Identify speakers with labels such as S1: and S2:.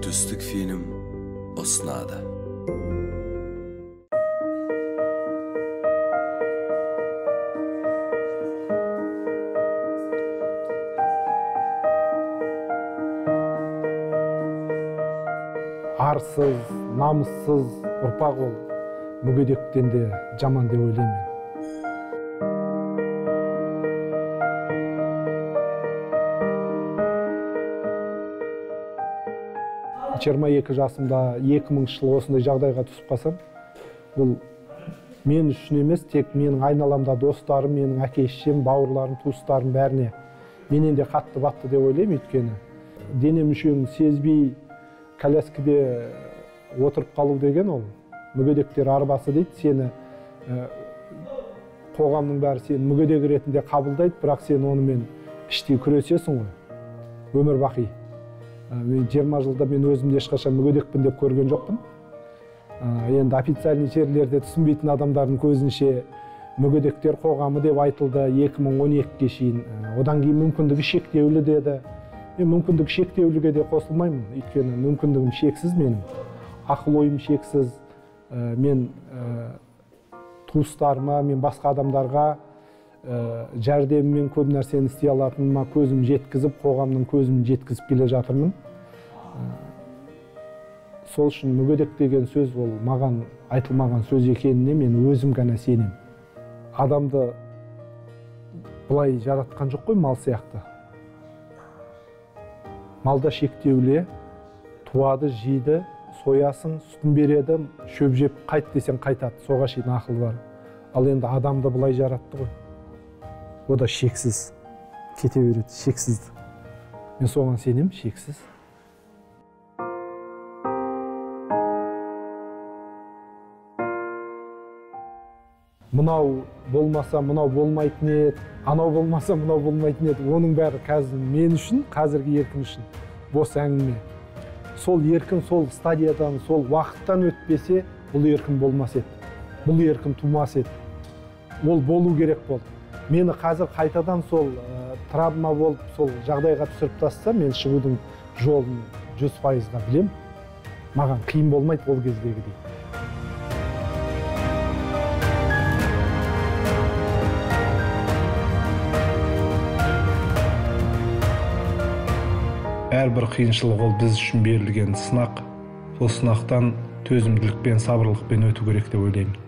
S1: Туристік фильм «Осынады».
S2: Арсыз, намыссыз ұрпақ ол мүгедектен де жаман деп ойлаймын. 22 жасымда 2000 жыл осындай жағдайға түсіп қалсам, бұл мен үшін емес, тек менің айналамда достарым, менің әке-шешем, бауырларым, туыстарым бәріне менен де қатты батты деп ойлаймын. Өйткені дене мүшеңді сезбей коляскада отырып қалу деген ол мүгедектер арбасы дейді. Сені қоғамның бәрі сені мүгедек ретінде қабылдайды, бірақ сен онымен іштей күресесің ғой, өмір бақи. 20 жылда мен өзімді ешқашан мүгедекпін деп көрген жоқпын. Енді официальный жерлерде түсінбейтін адамдардың көзінше мүгедектер қоғамы деп айтылды 2012-ге шейін. Одан кейін мүмкіндігі шектеулі деді. Мен мүмкіндігі шектеуліге де қосылмаймын. Өйткені мүмкіндігім шексіз менің. Ақыл ойым шексіз. Мен туыстарыма, мен басқа адамдарға жәрдеммен көп нәрсені істей алатыныма көзім жеткізіп, қоғамның көзін жеткізіп келе жатырмын. Сол үшін мүгедек деген сөз ол маған айтылмаған сөз екеніне мен өзім ғана сенем. Адамды бұлай жаратқан жоқ қой, мал сияқты. Малда шектеулі, туады, жейді, соясың, сүтін береді, шөп жеп қайт десең қайтады, соға шейін ақыл бар. Ал енді адамды бұлай жаратты ғой. О да шексіз, кете береді, шексізді. Мен соған сенем, шексіз. Мынау болмаса, мынау болмайтын еді, анау болмаса, мынау болмайтын еді. Оның бәрі қазір мен үшін, қазіргі еркін үшін бос әңгіме. Сол еркін, сол стадиядан, сол уақыттан өтпесе, бұл еркін болмас еді. Бұл еркін тумас еді. Ол болу керек болды. Мені қазір қайтадан сол травма болып, сол жағдайға түсіріп тастаса, мен шығудың жолын 100%-ға білем. Маған қиын болмайды ол кездегідей. Әрбір қиыншылық ол біз үшін берілген сынақ. Сол сынақтан төзімділікпен, сабырлықпен өту керек деп ойлаймын.